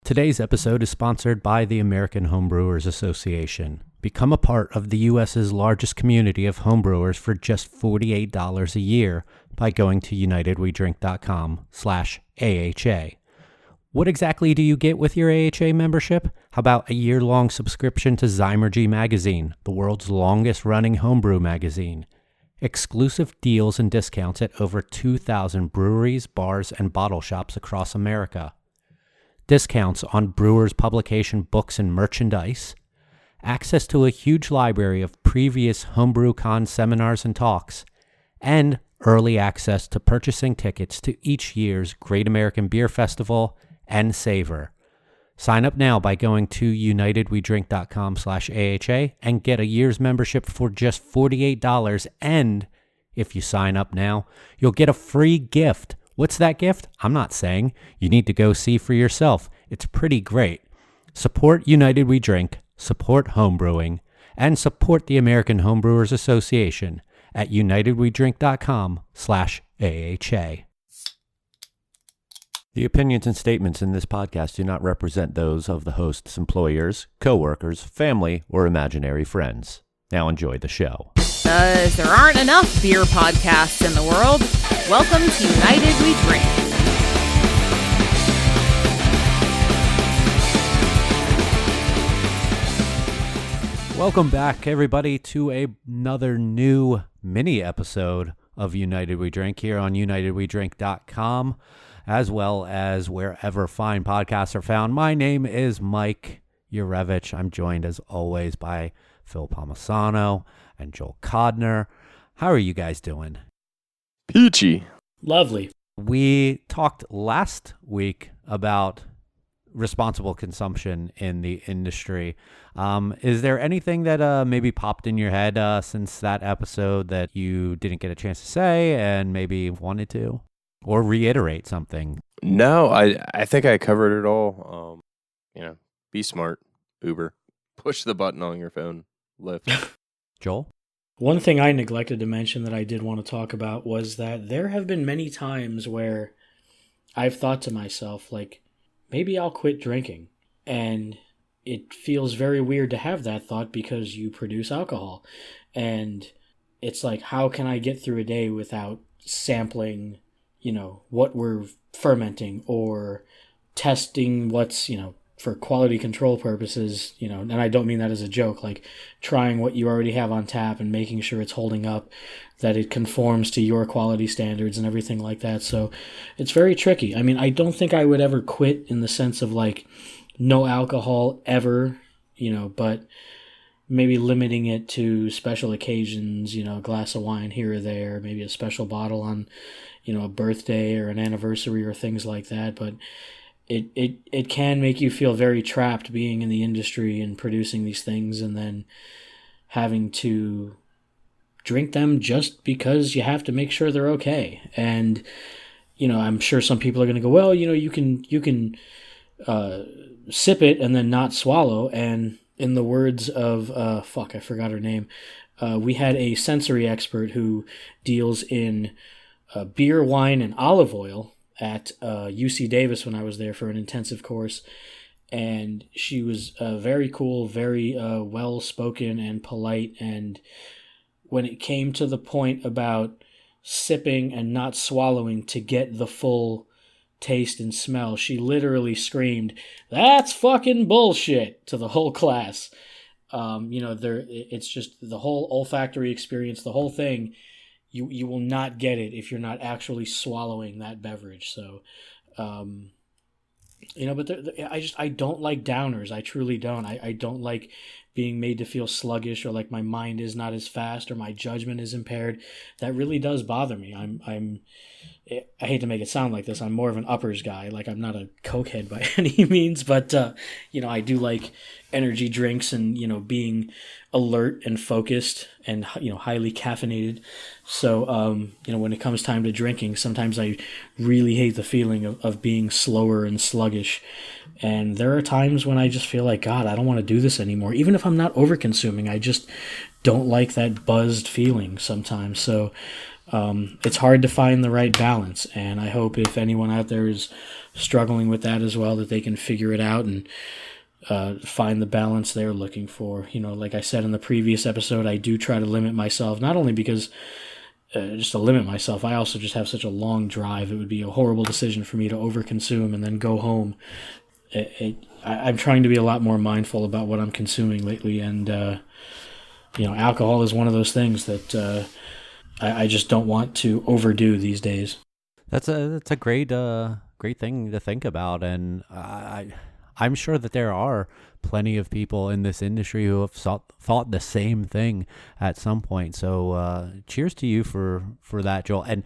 Today's episode is sponsored by the American Homebrewers Association. Become a part of the U.S.'s largest community of homebrewers for just $48 a year by going to unitedwedrink.com/AHA. What exactly do you get with your AHA membership? How about a year-long subscription to Zymergy Magazine, the world's longest-running homebrew magazine? Exclusive deals and discounts at over 2,000 breweries, bars, and bottle shops across America. Discounts on Brewers publication books and merchandise, access to a huge library of previous HomebrewCon seminars and talks, and early access to purchasing tickets to each year's Great American Beer Festival and Savor. Sign up now by going to unitedwedrink.com/AHA and get a year's membership for just $48. And if you sign up now, you'll get a free gift. What's that gift? I'm not saying. You need to go see for yourself. It's pretty great. Support United We Drink, support homebrewing, and support the American Homebrewers Association at unitedwedrink.com/AHA. The opinions and statements in this podcast do not represent those of the host's employers, co-workers, family, or imaginary friends. Now enjoy the show. There aren't enough beer podcasts in the world. Welcome to United We Drink. Welcome back, everybody, to another new mini episode of United We Drink here on unitedwedrink.com, as well as wherever fine podcasts are found. My name is Mike Urevich. I'm joined, as always, by Phil Palmisano and Joel Codner. How are you guys doing? Peachy. Lovely. We talked last week about responsible consumption in the industry. Is there anything that maybe popped in your head since that episode that you didn't get a chance to say and maybe wanted to? Or reiterate something? No, I think I covered it all. Be smart, Uber. Push the button on your phone. Lyft. Joel? One thing I neglected to mention that I did want to talk about was that there have been many times where I've thought to myself, like, maybe I'll quit drinking. And it feels very weird to have that thought because you produce alcohol. And it's like, how can I get through a day without sampling, what we're fermenting or testing what's, for quality control purposes, and I don't mean that as a joke, like trying what you already have on tap and making sure it's holding up, that it conforms to your quality standards and everything like that. So it's very tricky. I mean, I don't think I would ever quit in the sense of like no alcohol ever, but maybe limiting it to special occasions, a glass of wine here or there, maybe a special bottle on, a birthday or an anniversary or things like that. But it can make you feel very trapped being in the industry and producing these things and then having to drink them just because you have to make sure they're okay. And, I'm sure some people are going to go, well, you can sip it and then not swallow. And in the words of, I forgot her name. We had a sensory expert who deals in beer, wine, and olive oil at UC Davis when I was there for an intensive course, and she was very cool, very well-spoken and polite, and when it came to the point about sipping and not swallowing to get the full taste and smell, she literally screamed, "That's fucking bullshit," to the whole class. It's just the whole olfactory experience, the whole thing. You will not get it if you're not actually swallowing that beverage. So, but I don't like downers. I truly don't. I don't like being made to feel sluggish or like my mind is not as fast or my judgment is impaired. That really does bother me. I hate to make it sound like this. I'm more of an uppers guy. Like, I'm not a cokehead by any means, but I do like energy drinks and being alert and focused and highly caffeinated. So when it comes time to drinking, sometimes I really hate the feeling of being slower and sluggish. And there are times when I just feel like, God, I don't want to do this anymore. Even if I'm not over consuming, I just don't like that buzzed feeling sometimes. So It's hard to find the right balance, and I hope if anyone out there is struggling with that as well, that they can figure it out and find the balance they're looking for. Like I said in the previous episode, I do try to limit myself, not only because just to limit myself, I also just have such a long drive. It would be a horrible decision for me to overconsume and then go home. I'm trying to be a lot more mindful about what I'm consuming lately, and alcohol is one of those things that I just don't want to overdo these days. That's a great thing to think about, and I'm sure that there are plenty of people in this industry who have thought the same thing at some point. So cheers to you for that, Joel. And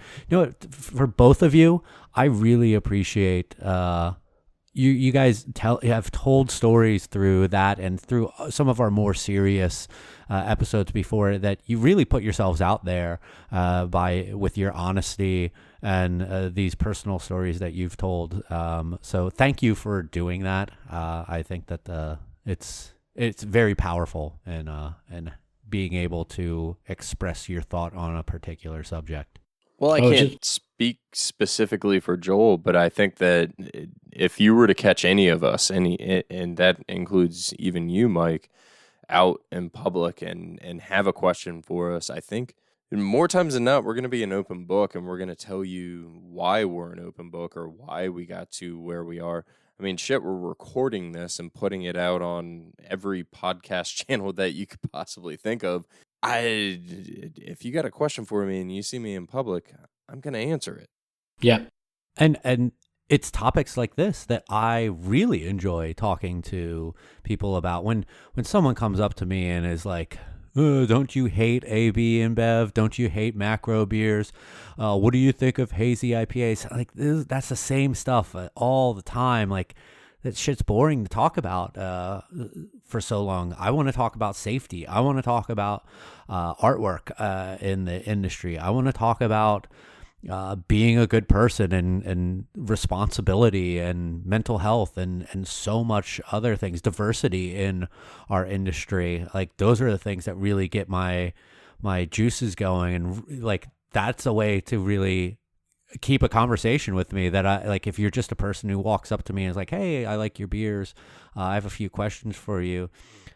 for both of you, I really appreciate you guys have told stories through that and through some of our more serious episodes before, that you really put yourselves out there with your honesty and these personal stories that you've told. So thank you for doing that. I think that it's very powerful and being able to express your thought on a particular subject. Well, I can't speak specifically for Joel, but I think that if you were to catch any of us, and that includes even you, Mike, out in public and have a question for us, I think more times than not, we're going to be an open book, and we're going to tell you why we're an open book or why we got to where we are. I mean, shit, we're recording this and putting it out on every podcast channel that you could possibly think of. If you got a question for me and you see me in public, I'm going to answer it. Yeah. And it's topics like this that I really enjoy talking to people about. When someone comes up to me and is like, don't you hate AB InBev? Don't you hate macro beers? What do you think of hazy IPAs? Like, that's the same stuff all the time. Like, that shit's boring to talk about for so long. I want to talk about safety. I want to talk about artwork in the industry. I want to talk about being a good person and responsibility and mental health and so much other things, diversity in our industry. Like, those are the things that really get my juices going. And like, that's a way to really keep a conversation with me, that I like. If you're just a person who walks up to me and is like, hey, I like your beers, I have a few questions for you,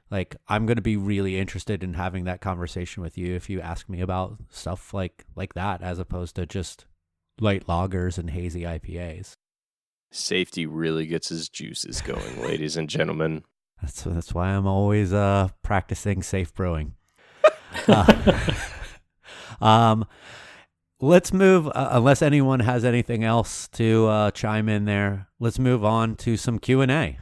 like, I'm going to be really interested in having that conversation with you if you ask me about stuff like that, as opposed to just light lagers and hazy IPAs. Safety really gets his juices going, ladies and gentlemen. That's why I'm always practicing safe brewing. Let's move, unless anyone has anything else to chime in there, let's move on to some Q&A.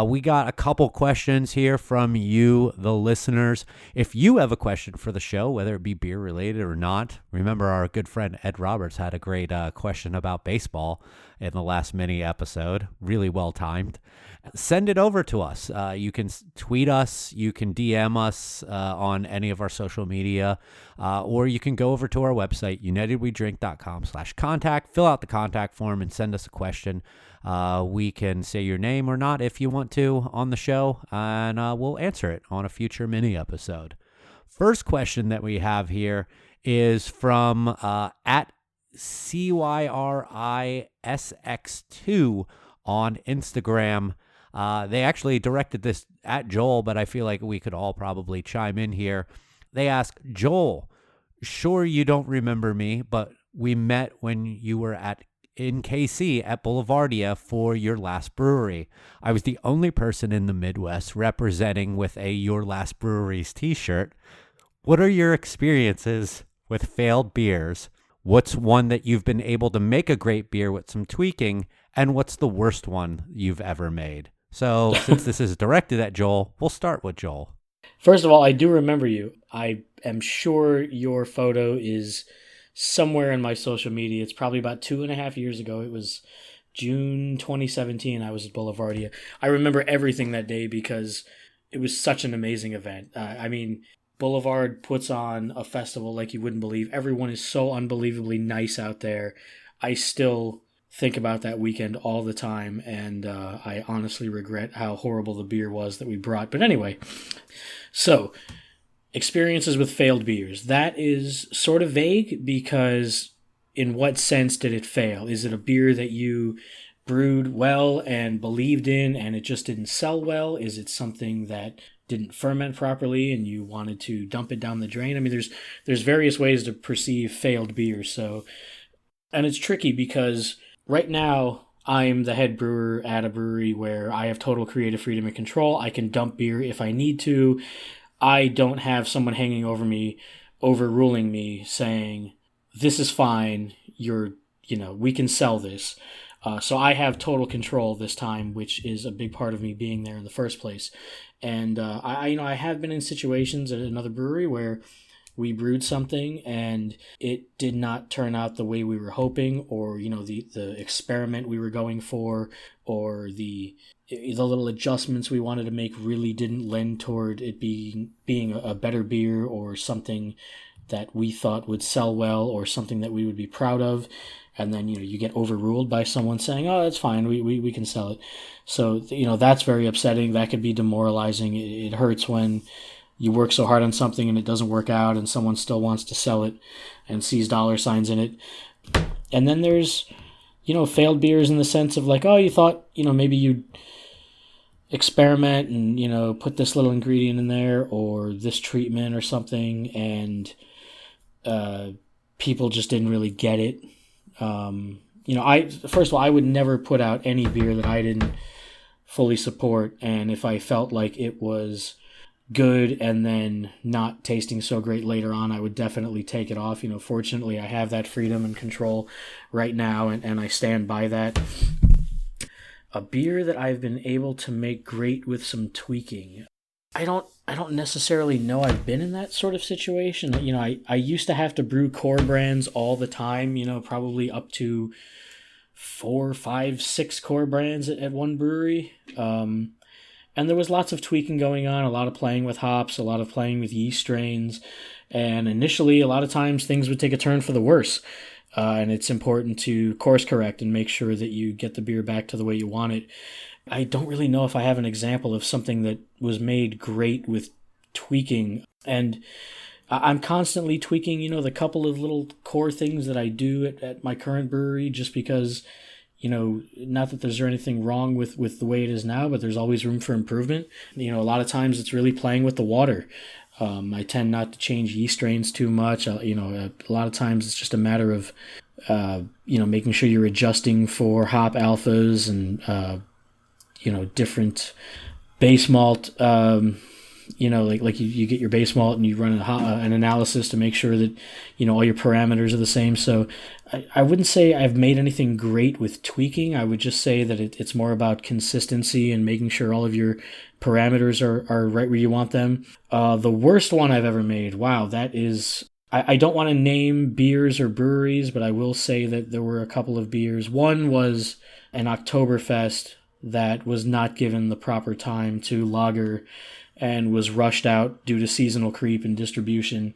We got a couple questions here from you, the listeners. If you have a question for the show, whether it be beer related or not, remember our good friend Ed Roberts had a great question about baseball in the last mini episode. Really well timed. Send it over to us. You can tweet us, you can DM us on any of our social media, or you can go over to our website, unitedwedrink.com/contact, fill out the contact form and send us a question. We can say your name or not if you want to on the show, and we'll answer it on a future mini episode. First question that we have here is from at CYRISX2 on Instagram. They actually directed this at Joel, but I feel like we could all probably chime in here. They ask, Joel, sure you don't remember me, but we met when you were in KC at Boulevardia for your last brewery. I was the only person in the Midwest representing with a Your Last Breweries t-shirt. What are your experiences with failed beers? What's one that you've been able to make a great beer with some tweaking? And what's the worst one you've ever made? So since this is directed at Joel, we'll start with Joel. First of all, I do remember you. I am sure your photo is somewhere in my social media. It's probably about 2.5 years ago. It was June 2017. I was at Boulevardia. I remember everything that day because it was such an amazing event. I mean, Boulevard puts on a festival like you wouldn't believe. Everyone is so unbelievably nice out there. I still think about that weekend all the time, and I honestly regret how horrible the beer was that we brought. But anyway, so experiences with failed beers. That is sort of vague because in what sense did it fail? Is it a beer that you brewed well and believed in and it just didn't sell well? Is it something that didn't ferment properly and you wanted to dump it down the drain? I mean, there's various ways to perceive failed beer. So, and it's tricky because right now I'm the head brewer at a brewery where I have total creative freedom and control. I can dump beer if I need to. I don't have someone hanging over me, overruling me, saying, this is fine, we can sell this. So I have total control this time, which is a big part of me being there in the first place. And I have been in situations at another brewery where we brewed something and it did not turn out the way we were hoping, or the experiment we were going for, or the little adjustments we wanted to make really didn't lend toward it being a better beer or something that we thought would sell well or something that we would be proud of. And then you get overruled by someone saying, oh, that's fine, we can sell it. So that's very upsetting. That could be demoralizing. It hurts when you work so hard on something and it doesn't work out and someone still wants to sell it and sees dollar signs in it. And then there's failed beers in the sense of like, oh, you thought maybe you'd experiment and put this little ingredient in there or this treatment or something, and people just didn't really get it. First of all, I would never put out any beer that I didn't fully support, and if I felt like it was good and then not tasting so great later on, I would definitely take it off. Fortunately, I have that freedom and control right now, and I stand by that. A beer that I've been able to make great with some tweaking. I don't necessarily know I've been in that sort of situation. I used to have to brew core brands all the time, probably up to 4, 5, 6 core brands at one brewery. And there was lots of tweaking going on, a lot of playing with hops, a lot of playing with yeast strains. And initially, a lot of times things would take a turn for the worse. And it's important to course correct and make sure that you get the beer back to the way you want it. I don't really know if I have an example of something that was made great with tweaking. And I'm constantly tweaking, the couple of little core things that I do at my current brewery, just because, not that there's anything wrong with the way it is now, but there's always room for improvement. A lot of times it's really playing with the water. I tend not to change yeast strains too much. A lot of times it's just a matter of, making sure you're adjusting for hop alphas and, different base malt, like you get your base malt and you run an analysis to make sure that, all your parameters are the same. So I wouldn't say I've made anything great with tweaking. I would just say that it's more about consistency and making sure all of your parameters are right where you want them. The worst one I've ever made, wow, that is... I don't want to name beers or breweries, but I will say that there were a couple of beers. One was an Oktoberfest that was not given the proper time to lager and was rushed out due to seasonal creep and distribution.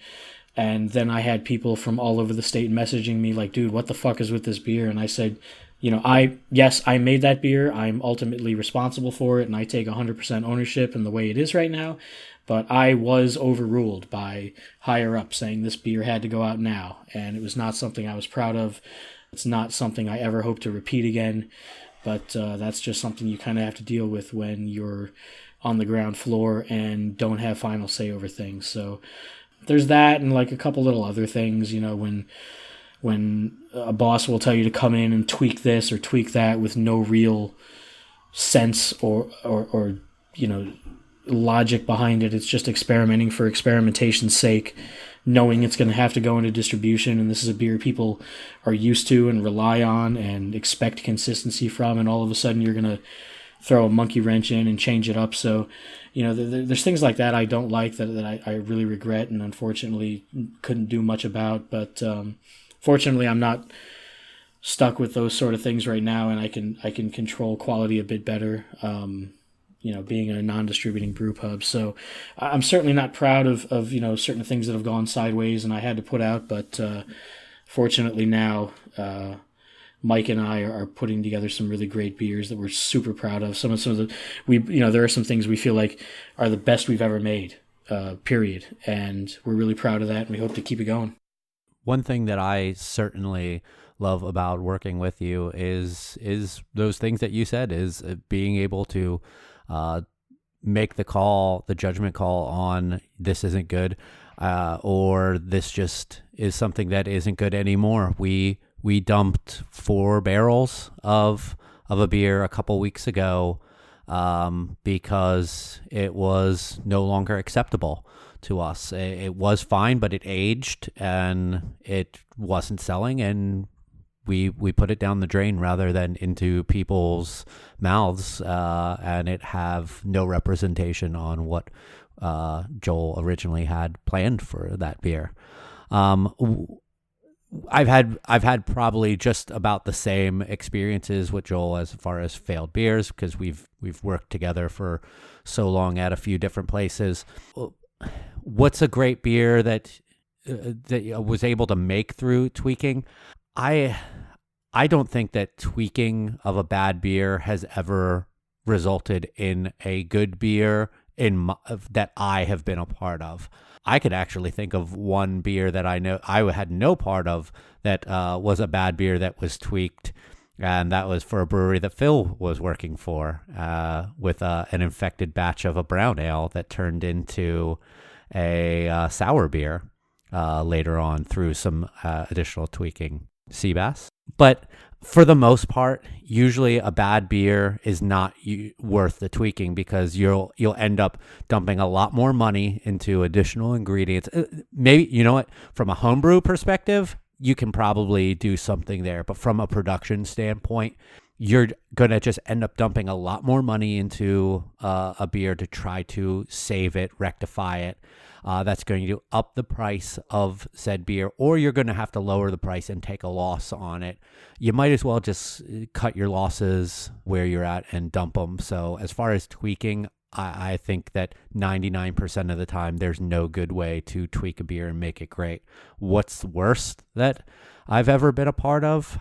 And then I had people from all over the state messaging me like, dude, what the fuck is with this beer? And I said, I made that beer. I'm ultimately responsible for it, and I take 100% ownership in the way it is right now. But I was overruled by higher up saying this beer had to go out now, and it was not something I was proud of. It's not something I ever hope to repeat again. But that's just something you kind of have to deal with when you're on the ground floor and don't have final say over things. So there's that, and like a couple little other things, when a boss will tell you to come in and tweak this or tweak that with no real sense or logic behind it. It's just experimenting for experimentation's sake, knowing it's going to have to go into distribution, and this is a beer people are used to and rely on and expect consistency from, and all of a sudden you're going to throw a monkey wrench in and change it up. So, there's things like that I don't like, that I really regret and unfortunately couldn't do much about. But fortunately, I'm not stuck with those sort of things right now, and I can control quality a bit better. Being a non-distributing brew pub. So I'm certainly not proud of certain things that have gone sideways and I had to put out, but fortunately now Mike and I are putting together some really great beers that we're super proud of. Some of the there are some things we feel like are the best we've ever made. period. And we're really proud of that, and we hope to keep it going. One thing that I certainly love about working with you is those things that you said, is being able to make the judgment call on this isn't good, or this just is something that isn't good anymore. We dumped 4 barrels of a beer a couple weeks ago because it was no longer acceptable to us. It was fine, but it aged and it wasn't selling, and we put it down the drain rather than into people's mouths, and it have no representation on what Joel originally had planned for that beer. I've had probably just about the same experiences with Joel as far as failed beers, because we've worked together for so long at a few different places. What's a great beer that was able to make through tweaking? I don't think that tweaking of a bad beer has ever resulted in a good beer that I have been a part of. I could actually think of one beer that I know I had no part of that was a bad beer that was tweaked, and that was for a brewery that Phil was working for, with an infected batch of a brown ale that turned into a sour beer later on through some additional tweaking. Seabass. But for the most part, usually a bad beer is not worth the tweaking, because you'll end up dumping a lot more money into additional ingredients. Maybe, you know what, from a homebrew perspective, you can probably do something there. But from a production standpoint, you're going to just end up dumping a lot more money into a beer to try to save it, rectify it. That's going to up the price of said beer, or you're going to have to lower the price and take a loss on it. You might as well just cut your losses where you're at and dump them. So as far as tweaking, I think that 99% of the time, there's no good way to tweak a beer and make it great. What's the worst that I've ever been a part of?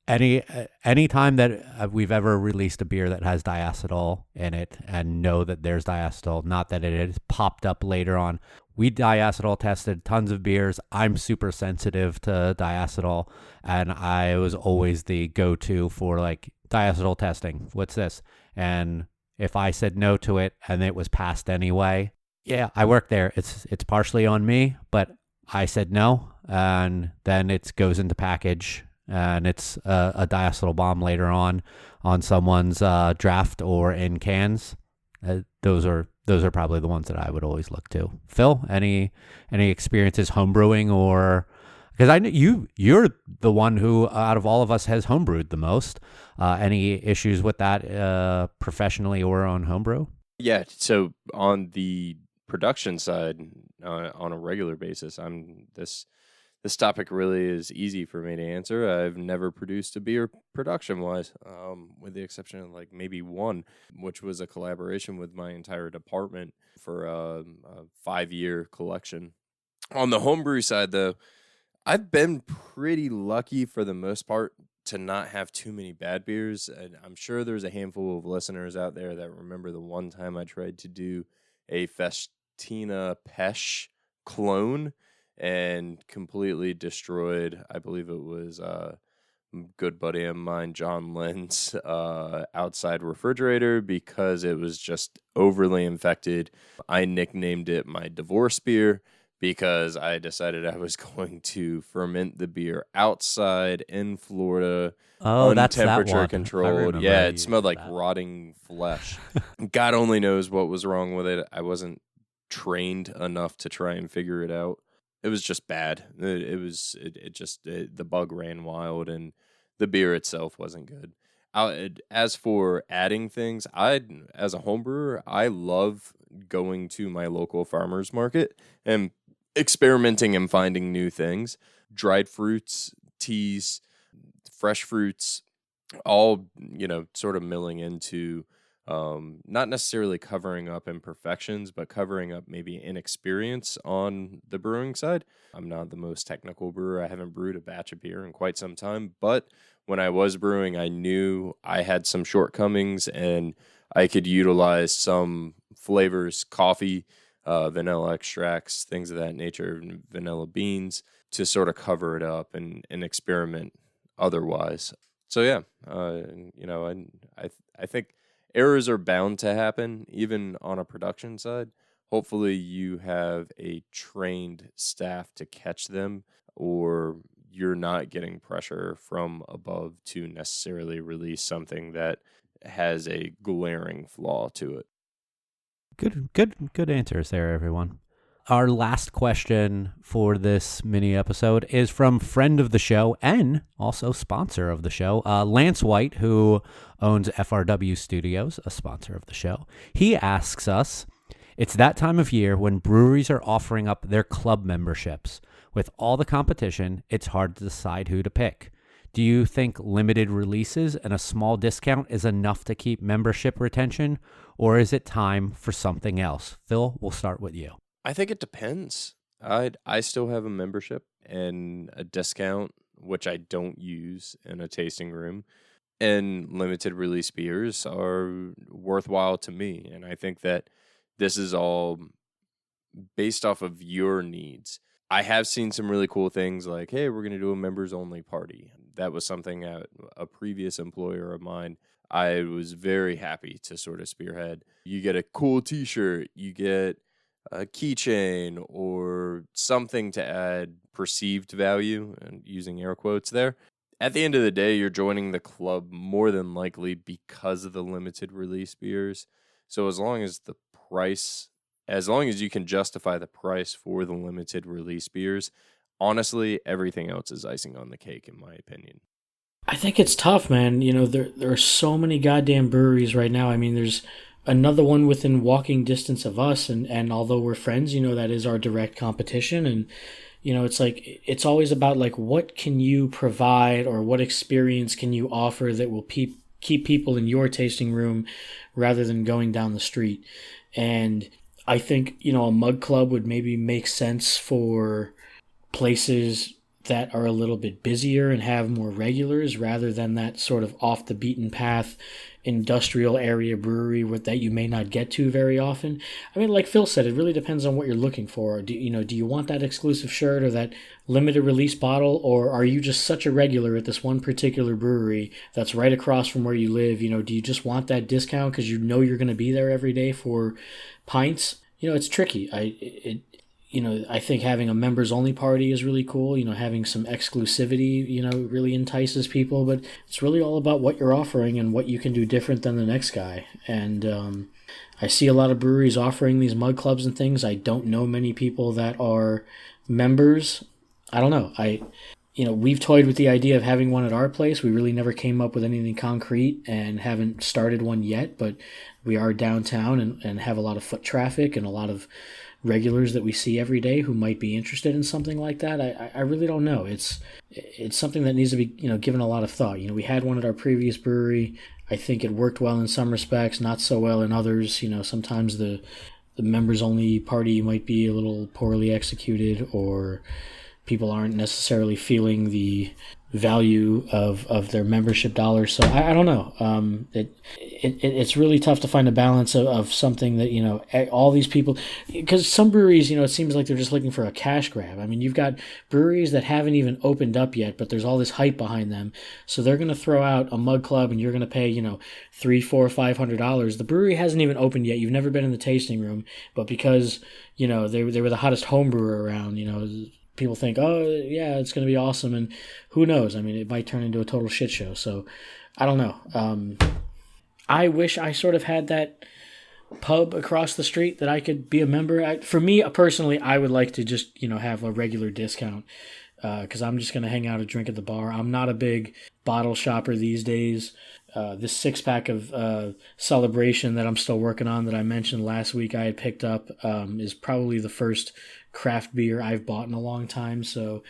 Any time that we've ever released a beer that has diacetyl in it and know that there's diacetyl, not that it has popped up later on. We diacetyl tested tons of beers. I'm super sensitive to diacetyl, and I was always the go-to for like diacetyl testing. What's this? And if I said no to it and it was passed anyway, yeah, I work there. It's partially on me, but I said no, and then it goes into package. And it's a diacetyl bomb later on someone's draft or in cans. Those are probably the ones that I would always look to. Phil, any experiences homebrewing, or because I know you're the one who out of all of us has homebrewed the most. Any issues with that professionally or on homebrew? Yeah. So on the production side, on a regular basis, This topic really is easy for me to answer. I've never produced a beer production-wise, with the exception of like maybe one, which was a collaboration with my entire department for a 5-year collection. On the homebrew side, though, I've been pretty lucky for the most part to not have too many bad beers. And I'm sure there's a handful of listeners out there that remember the one time I tried to do a Festina Pesh clone and completely destroyed, I believe it was a good buddy of mine, John Lynn's outside refrigerator, because it was just overly infected. I nicknamed it my divorce beer because I decided I was going to ferment the beer outside in Florida. Oh, that's that temperature one. controlled. Yeah, it smelled like rotting flesh. God only knows what was wrong with it. I wasn't trained enough to try and figure it out. It was just bad. The bug ran wild, and the beer itself wasn't good. As for adding things, as a homebrewer, I love going to my local farmer's market and experimenting and finding new things. Dried fruits, teas, fresh fruits, all, sort of milling into not necessarily covering up imperfections, but covering up maybe inexperience on the brewing side. I'm not the most technical brewer. I haven't brewed a batch of beer in quite some time, but when I was brewing, I knew I had some shortcomings and I could utilize some flavors, coffee, vanilla extracts, things of that nature, vanilla beans to sort of cover it up and experiment otherwise. So yeah, I think errors are bound to happen even on a production side. Hopefully you have a trained staff to catch them, or you're not getting pressure from above to necessarily release something that has a glaring flaw to it. Good answers there, everyone. Our last question for this mini episode is from friend of the show and also sponsor of the show, Lance White, who owns FRW Studios, a sponsor of the show. He asks us, it's that time of year when breweries are offering up their club memberships. With all the competition, it's hard to decide who to pick. Do you think limited releases and a small discount is enough to keep membership retention, or is it time for something else? Phil, we'll start with you. I think it depends. I still have a membership and a discount, which I don't use in a tasting room, and limited release beers are worthwhile to me. And I think that this is all based off of your needs. I have seen some really cool things like, hey, we're going to do a members only party. That was something at a previous employer of mine I was very happy to sort of spearhead. You get a cool t-shirt, you get a keychain or something to add perceived value, and using air quotes there. At the end of the day, you're joining the club more than likely because of the limited release beers. So as long as you can justify the price for the limited release beers, honestly, everything else is icing on the cake, in my opinion. I think it's tough, man. You know, there are so many goddamn breweries right now. I mean, there's another one within walking distance of us, and although we're friends, you know, that is our direct competition. And, you know, it's like, it's always about, like, what can you provide or what experience can you offer that will keep people in your tasting room rather than going down the street. And I think, you know, a mug club would maybe make sense for places that are a little bit busier and have more regulars rather than that sort of off the beaten path industrial area brewery that you may not get to very often. I mean, like Phil said, it really depends on what you're looking for. Do you want that exclusive shirt or that limited release bottle, or are you just such a regular at this one particular brewery that's right across from where you live? You know, do you just want that discount because you know you're going to be there every day for pints? You know, it's tricky. I think having a members only party is really cool. You know, having some exclusivity, you know, really entices people, but it's really all about what you're offering and what you can do different than the next guy. And I see a lot of breweries offering these mug clubs and things. I don't know many people that are members. I don't know. We've toyed with the idea of having one at our place. We really never came up with anything concrete and haven't started one yet, but we are downtown and have a lot of foot traffic and a lot of regulars that we see every day who might be interested in something like that. I really don't know. It's something that needs to be, you know, given a lot of thought. You know, we had one at our previous brewery. I think it worked well in some respects, not so well in others. You know, sometimes the members only party might be a little poorly executed, or people aren't necessarily feeling the value of their membership dollars. So I don't know. It's really tough to find a balance of something that, you know, all these people, because some breweries, you know, it seems like they're just looking for a cash grab. I mean, you've got breweries that haven't even opened up yet, but there's all this hype behind them. So they're going to throw out a mug club and you're going to pay, you know, $300, $400, $500. The brewery hasn't even opened yet. You've never been in the tasting room, but because, you know, they were the hottest home brewer around, you know, people think, oh, yeah, it's going to be awesome. And who knows? I mean, it might turn into a total shit show. So I don't know. I wish I sort of had that pub across the street that I could be a member. For me, personally, I would like to just, you know, have a regular discount because I'm just going to hang out and drink at the bar. I'm not a big bottle shopper these days. This 6-pack of Celebration that I'm still working on that I mentioned last week I had picked up is probably the first craft beer I've bought in a long time. So,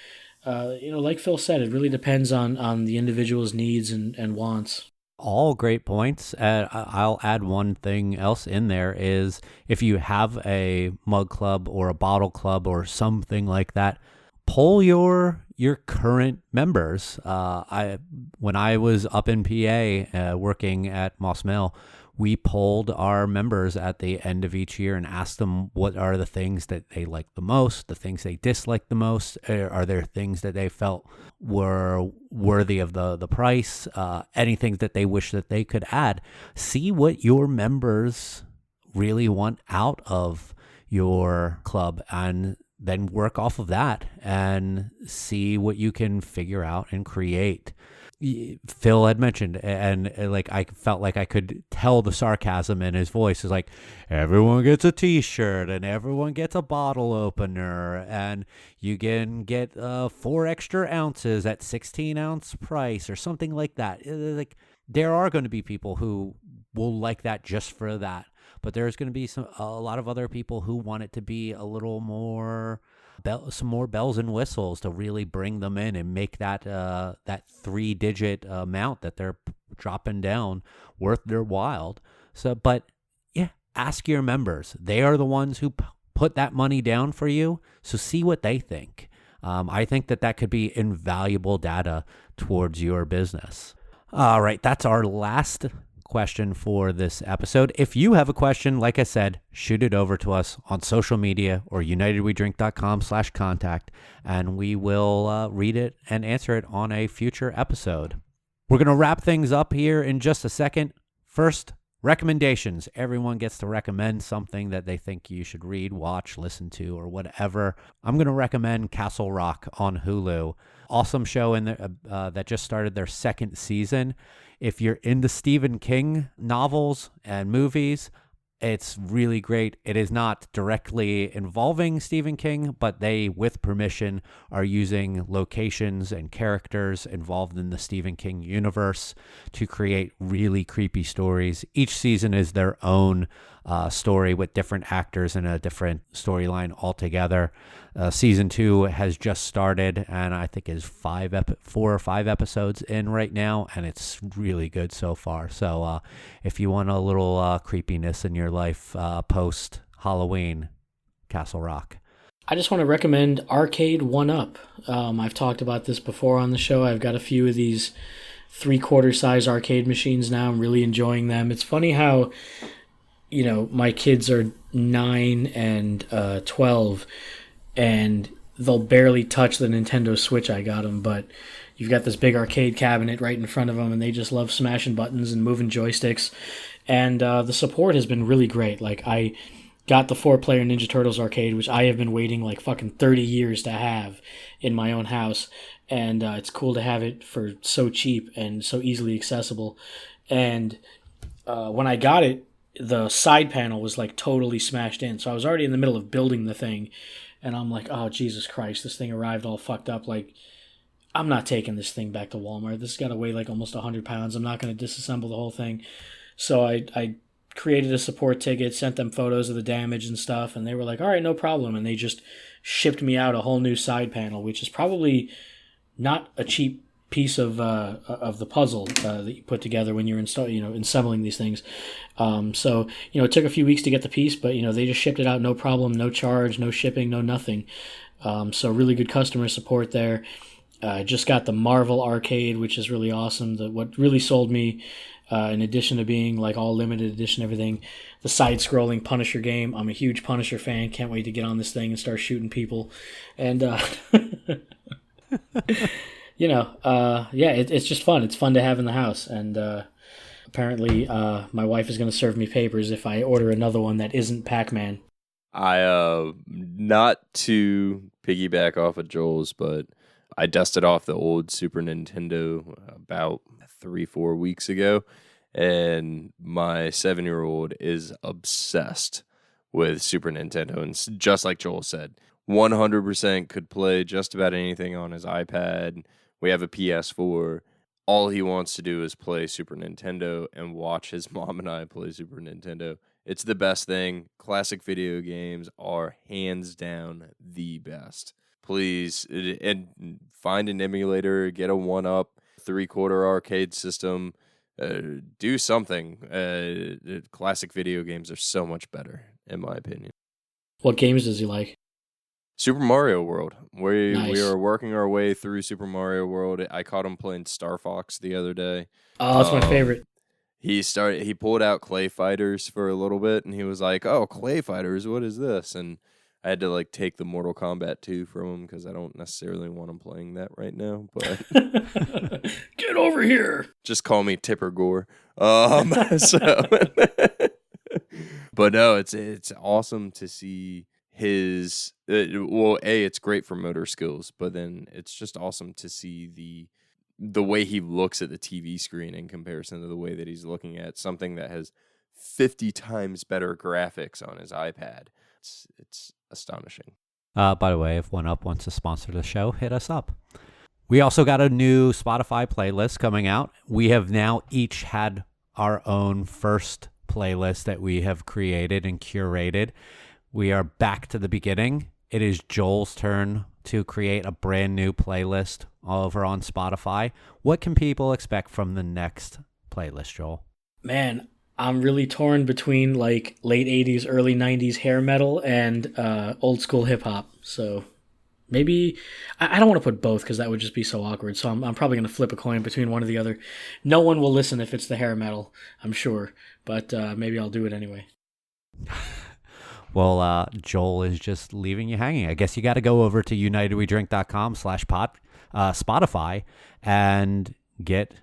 you know, like Phil said, it really depends on the individual's needs and wants. All great points. I'll add one thing else in there is if you have a mug club or a bottle club or something like that, poll your current members. When I was up in PA working at Moss Mill, we polled our members at the end of each year and asked them what are the things that they like the most, the things they dislike the most. Are there things that they felt were worthy of the price? Anything that they wish that they could add? See what your members really want out of your club, and then work off of that and see what you can figure out and create. Phil had mentioned, and like I felt like I could tell the sarcasm in his voice. Is like, everyone gets a T-shirt and everyone gets a bottle opener, and you can get 4 extra ounces at 16-ounce price or something like that. Like, there are going to be people who will like that just for that, but there's going to be a lot of other people who want it to be a little more. Some more bells and whistles to really bring them in and make that 3-digit amount that they're dropping down worth their while. So, but yeah, ask your members. They are the ones who put that money down for you. So see what they think. I think that could be invaluable data towards your business. All right, that's our last question for this episode. If you have a question, like I said, shoot it over to us on social media or unitedwedrink.com/contact, and we will read it and answer it on a future episode. We're going to wrap things up here in just a second. First, recommendations. Everyone gets to recommend something that they think you should read, watch, listen to, or whatever. I'm going to recommend Castle Rock on Hulu. Awesome show that just started their 2nd season. If you're into Stephen King novels and movies, it's really great. It is not directly involving Stephen King, but they, with permission, are using locations and characters involved in the Stephen King universe to create really creepy stories. Each season is their own story with different actors and a different storyline altogether. Season 2 has just started, and I think is 4 or 5 episodes in right now, and it's really good so far. So if you want a little creepiness in your life post Halloween, Castle Rock. I just want to recommend Arcade 1-Up. I've talked about this before on the show. I've got a few of these 3/4 size arcade machines now. I'm really enjoying them. It's funny how, my kids are 9 and 12, and they'll barely touch the Nintendo Switch I got them, but you've got this big arcade cabinet right in front of them, and they just love smashing buttons and moving joysticks. And the support has been really great. Like, I got the 4-player Ninja Turtles arcade, which I have been waiting like fucking 30 years to have in my own house. And it's cool to have it for so cheap and so easily accessible. And when I got it, the side panel was like totally smashed in. So I was already in the middle of building the thing. And I'm like, oh, Jesus Christ, this thing arrived all fucked up. Like, I'm not taking this thing back to Walmart. This has got to weigh like almost 100 pounds. I'm not going to disassemble the whole thing. So I created a support ticket, sent them photos of the damage and stuff, and they were like, all right, no problem. And they just shipped me out a whole new side panel, which is probably not a cheap piece of the puzzle that you put together when you're assembling these things. So it took a few weeks to get the piece, but they just shipped it out, no problem, no charge, no shipping, no nothing. So really good customer support there. Just got the Marvel arcade, which is really awesome. What really sold me, in addition to being like all limited edition everything, the side-scrolling Punisher game. I'm a huge Punisher fan. Can't wait to get on this thing and start shooting people. And it's just fun. It's fun to have in the house. And apparently my wife is going to serve me papers if I order another one that isn't Pac-Man. Not to piggyback off of Joel's, but I dusted off the old Super Nintendo about 3-4 weeks ago, and my 7-year-old is obsessed with Super Nintendo. And just like Joel said, 100% could play just about anything on his iPad. We have a PS4. All he wants to do is play Super Nintendo and watch his mom and I play Super Nintendo. It's the best thing. Classic video games are hands down the best. Please, and find an emulator, get a 1-up, 3/4 arcade system, do something. Classic video games are so much better, in my opinion. What games does he like? Super Mario World. Nice. We are working our way through Super Mario World. I caught him playing Star Fox the other day. Oh, that's my favorite. he pulled out Clay Fighters for a little bit, and he was like, "Oh, Clay Fighters, what is this?" And I had to like take the Mortal Kombat 2 from him because I don't necessarily want him playing that right now. But Get over here. just call me Tipper Gore. So, but no, it's awesome to see his. Well, it's great for motor skills, but then it's just awesome to see the way he looks at the TV screen in comparison to the way that he's looking at something that has 50 times better graphics on his iPad. It's astonishing. By the way, if OneUp wants to sponsor the show, hit us up. We also got a new Spotify playlist coming out. We have now each had our own first playlist that we have created and curated. We are back to the beginning. It is Joel's turn to create a brand new playlist over on Spotify. What can people expect from the next playlist, Joel? Man, I'm really torn between like late 80s, early 90s hair metal and old school hip hop. So maybe I don't want to put both because that would just be so awkward. So I'm probably going to flip a coin between one or the other. No one will listen if it's the hair metal, I'm sure. But maybe I'll do it anyway. Well, Joel is just leaving you hanging. I guess you got to go over to unitedwedrink.com/Spotify and get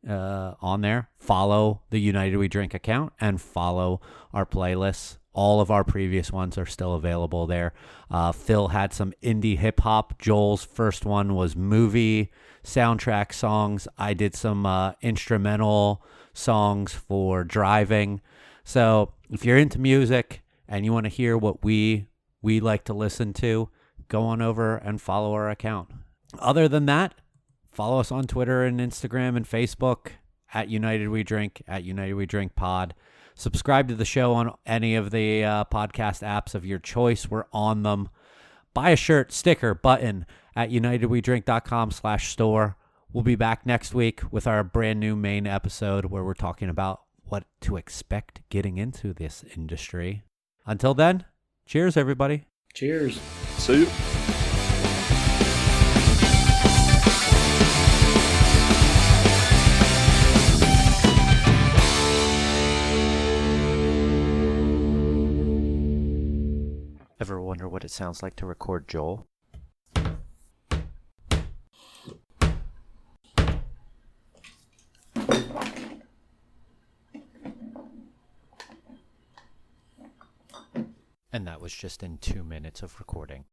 on there. Follow the United We Drink account and follow our playlists. All of our previous ones are still available there. Phil had some indie hip hop. Joel's first one was movie soundtrack songs. I did some instrumental songs for driving. So if you're into music and you want to hear what we like to listen to, go on over and follow our account. Other than that, follow us on Twitter and Instagram and Facebook at United We Drink, at United We Drink Pod. Subscribe to the show on any of the podcast apps of your choice. We're on them. Buy a shirt, sticker, button at unitedwedrink.com/store. We'll be back next week with our brand new main episode where we're talking about what to expect getting into this industry. Until then, cheers, everybody. Cheers. See you. Ever wonder what it sounds like to record Joel? And that was just in 2 minutes of recording.